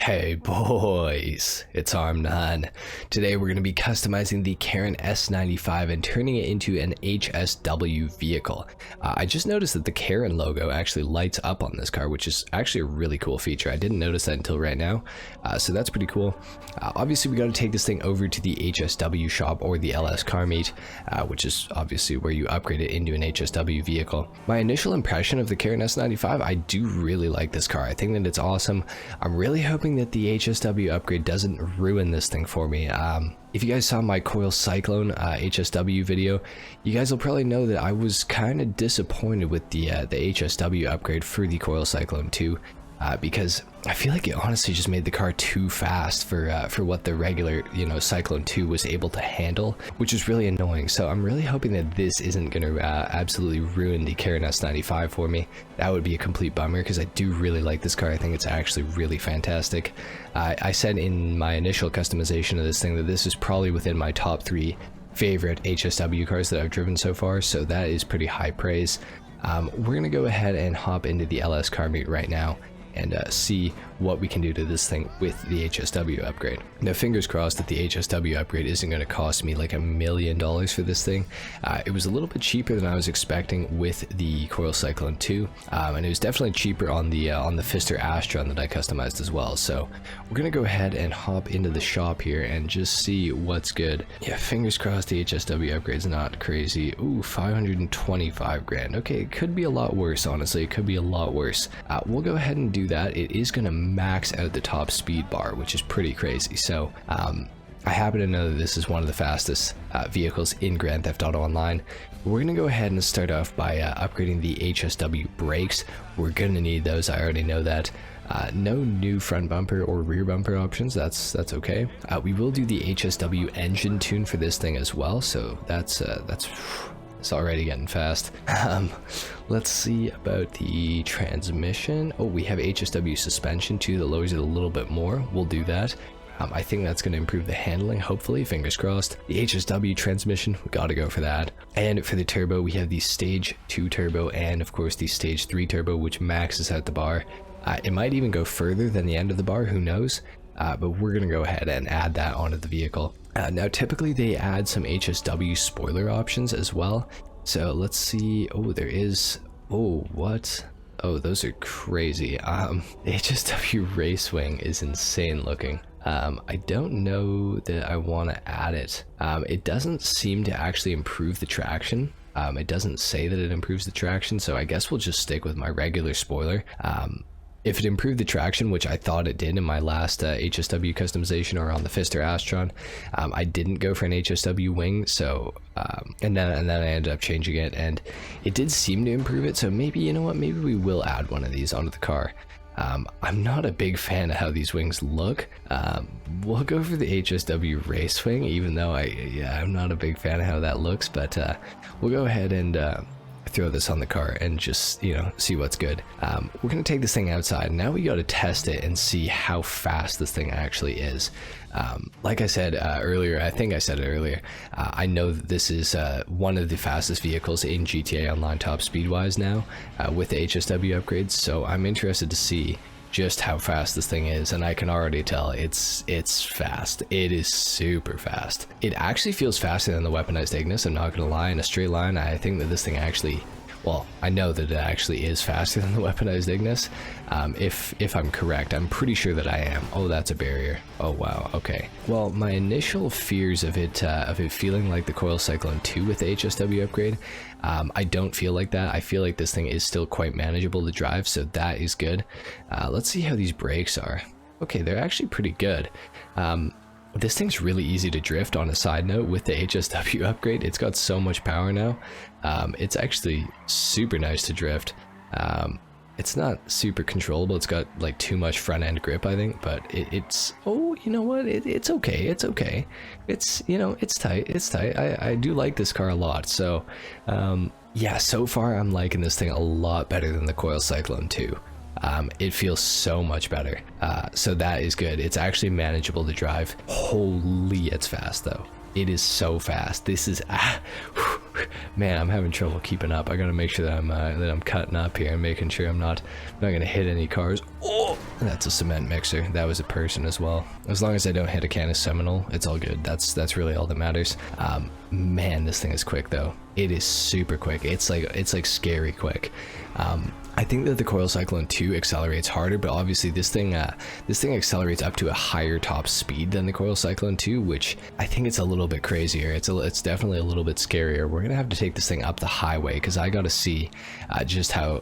Hey boys, it's Arm9. Today we're going to be customizing the Karin S95 and turning it into an HSW vehicle. I just noticed that the Karin logo actually lights up on this car, which is actually a really cool feature. I didn't notice that until right now, so that's pretty cool. Obviously we got to take this thing over to the HSW shop or the LS Car Meet, which is obviously where you upgrade it into an HSW vehicle. My initial impression of the Karin S95, I do really like this car. I think that it's awesome. I'm really hoping that the HSW upgrade doesn't ruin this thing for me. If you guys saw my Coil Cyclone HSW video, you guys will probably know that I was kind of disappointed with the HSW upgrade for the Coil Cyclone 2. Because I feel like it honestly just made the car too fast for what the regular, Cyclone 2 was able to handle, which is really annoying. So I'm really hoping that this isn't going to absolutely ruin the Karin S95 for me. That would be a complete bummer because I do really like this car. I think it's actually really fantastic. I said in my initial customization of this thing that this is probably within my top 3 favorite HSW cars that I've driven so far, so that is pretty high praise. We're going to go ahead and hop into the LS Car Meet right now and see what we can do to this thing with the HSW upgrade. Now, fingers crossed that the HSW upgrade isn't going to cost me like $1 million for this thing. It was a little bit cheaper than I was expecting with the Coil Cyclone 2, and it was definitely cheaper on the Pfister Astron that I customized as well. So we're going to go ahead and hop into the shop here and just see what's good. Yeah, fingers crossed the HSW upgrade's not crazy. Ooh, 525 grand. Okay, it could be a lot worse, honestly. It could be a lot worse. We'll go ahead and do that. It is going to max out the top speed bar, which is pretty crazy. So I happen to know that this is one of the fastest vehicles in Grand Theft Auto Online. We're going to go ahead and start off by upgrading the HSW brakes. We're going to need those, I already know that. No new front bumper or rear bumper options, that's okay. We will do the HSW engine tune for this thing as well, so that's it's already getting fast. Let's see about the transmission. Oh, we have HSW suspension too that lowers it a little bit more. We'll do that. I think that's going to improve the handling, hopefully, fingers crossed. The HSW transmission, we gotta go for that. And for the turbo, we have the Stage 2 turbo and of course the Stage 3 turbo, which maxes out the bar. It might even go further than the end of the bar, who knows? But we're going to go ahead and add that onto the vehicle. Now, typically they add some HSW spoiler options as well. So let's see. Oh, there is. Oh, what? Oh, those are crazy. The HSW race wing is insane looking. I don't know that I want to add it. It doesn't seem to actually improve the traction. It doesn't say that it improves the traction, so I guess we'll just stick with my regular spoiler. If it improved the traction, which I thought it did in my last HSW customization or on the Pfister Astron, I didn't go for an HSW wing, so and then I ended up changing it, and it did seem to improve it. So maybe, you know what, maybe we will add one of these onto the car. I'm not a big fan of how these wings look. We'll go for the HSW race wing, even though I'm not a big fan of how that looks, but we'll go ahead and throw this on the car and just see what's good. We're gonna take this thing outside. Now we got to test it and see how fast this thing actually is. Like I said earlier, I think I said it earlier, I know that this is one of the fastest vehicles in GTA Online top speed wise now with the HSW upgrades, so I'm interested to see just how fast this thing is, and I can already tell it's fast. It is super fast. It actually feels faster than the weaponized Ignis, I'm not gonna lie. In a straight line, I think that this thing actually, well, I know that it actually is faster than the weaponized Ignis. If I'm correct, I'm pretty sure that I am. Oh, that's a barrier. Oh wow, okay. Well, my initial fears of it feeling like the Coil Cyclone 2 with the HSW upgrade, I don't feel like that. I feel like this thing is still quite manageable to drive, so that is good. Let's see how these brakes are. Okay, they're actually pretty good. This thing's really easy to drift. On a side note, with the HSW upgrade, it's got so much power now. It's actually super nice to drift. It's not super controllable. It's got like too much front end grip, I think, but it's, oh, you know what? It's okay. It's okay. It's, it's tight. It's tight. I do like this car a lot. So, yeah, so far I'm liking this thing a lot better than the Coil Cyclone 2. It feels so much better. So that is good. It's actually manageable to drive. Holy, it's fast though. It is so fast. This is, man, I'm having trouble keeping up. I gotta make sure that I'm cutting up here and making sure I'm not gonna hit any cars. Oh, That's a cement mixer. That was a person as well. As long as I don't hit a Canis Seminole, it's all good. That's really all that matters. Man, this thing is quick though. It is super quick. It's like scary quick. I think that the Coil Cyclone 2 accelerates harder, but obviously this thing accelerates up to a higher top speed than the Coil Cyclone 2, which I think it's a little bit crazier. It's definitely a little bit scarier. We're gonna have to take this thing up the highway because I gotta see just how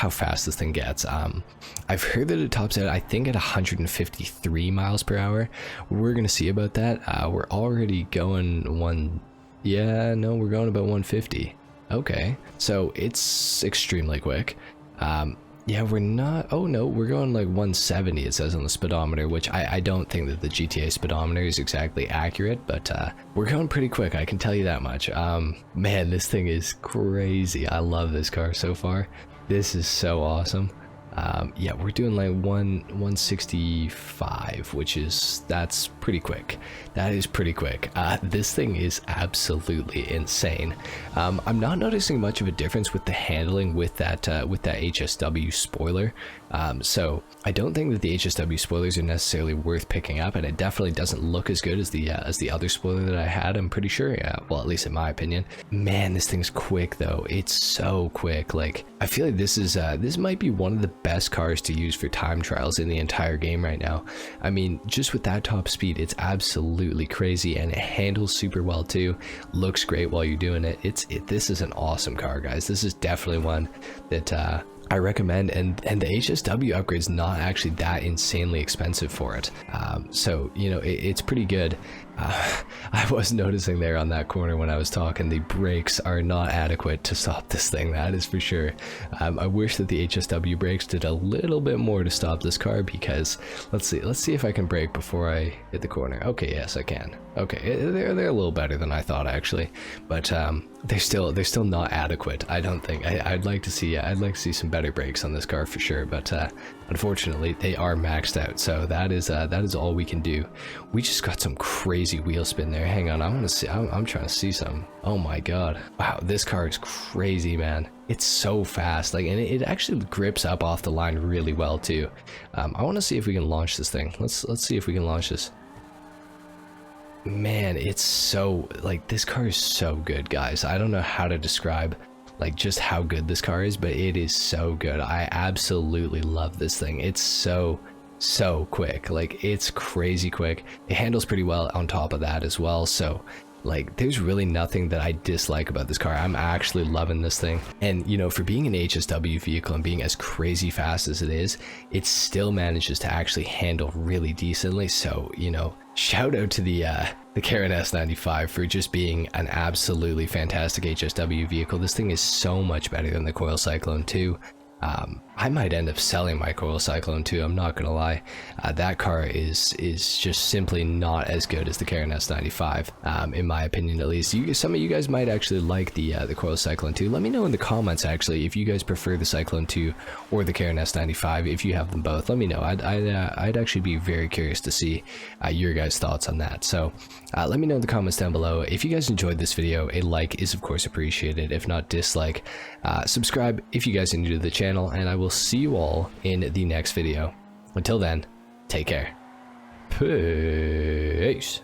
fast this thing gets. I've heard that it tops out, I think, at 153 miles per hour. We're gonna see about that. We're already going yeah, no, we're going about 150. Okay, so it's extremely quick. Yeah, we're not, oh no, we're going like 170, it says on the speedometer, which I don't think that the GTA speedometer is exactly accurate, but we're going pretty quick, I can tell you that much. Man, this thing is crazy. I love this car so far. This is so awesome. Yeah, we're doing like 165, that's pretty quick. That is pretty quick. This thing is absolutely insane. I'm not noticing much of a difference with the handling with that HSW spoiler. So I don't think that the HSW spoilers are necessarily worth picking up, and it definitely doesn't look as good as the other spoiler that I had. I'm pretty sure. Yeah, well, at least in my opinion. Man, this thing's quick though. It's so quick. Like, I feel like this might be one of the best cars to use for time trials in the entire game right now. I mean, just with that top speed, it's absolutely crazy, and it handles super well too. Looks great while you're doing it. This is an awesome car, guys. This is definitely one that I recommend, and the HSW upgrade's not actually that insanely expensive for it. So, you know, it's pretty good. I was noticing there on that corner when I was talking, the brakes are not adequate to stop this thing, that is for sure. I wish that the HSW brakes did a little bit more to stop this car, because let's see if I can brake before I hit the corner. Okay, yes, I can. Okay, they're a little better than I thought actually, but they're still not adequate. I don't think. I'd like to see some better brakes on this car for sure, but unfortunately they are maxed out. So that is all we can do. We just got some crazy wheel spin there. Hang on, I'm trying to see some. Oh my god, wow, this car is crazy, man. It's so fast, like, and it actually grips up off the line really well too. I want to see if we can launch this thing. Let's see if we can launch this. Man, it's so, like, this car is so good, guys. I don't know how to describe like just how good this car is, but it is so good. I absolutely love this thing. It's so quick. Like, it's crazy quick. It handles pretty well on top of that as well. So like, there's really nothing that I dislike about this car. I'm actually loving this thing. And, you know, for being an HSW vehicle and being as crazy fast as it is, it still manages to actually handle really decently. So, you know, shout out to the Karin S95 for just being an absolutely fantastic HSW vehicle. This thing is so much better than the Coil Cyclone 2. I might end up selling my Coil Cyclone 2, I'm not gonna lie. That car is just simply not as good as the Karin S95, in my opinion at least. Some of you guys might actually like the Coil Cyclone 2. Let me know in the comments actually if you guys prefer the Cyclone 2 or the Karin S95. If you have them both, let me know. I'd actually be very curious to see your guys' thoughts on that. So let me know in the comments down below. If you guys enjoyed this video, a like is of course appreciated. If not, dislike. Subscribe if you guys are new to the channel, and I will see you all in the next video. Until then, take care. Peace.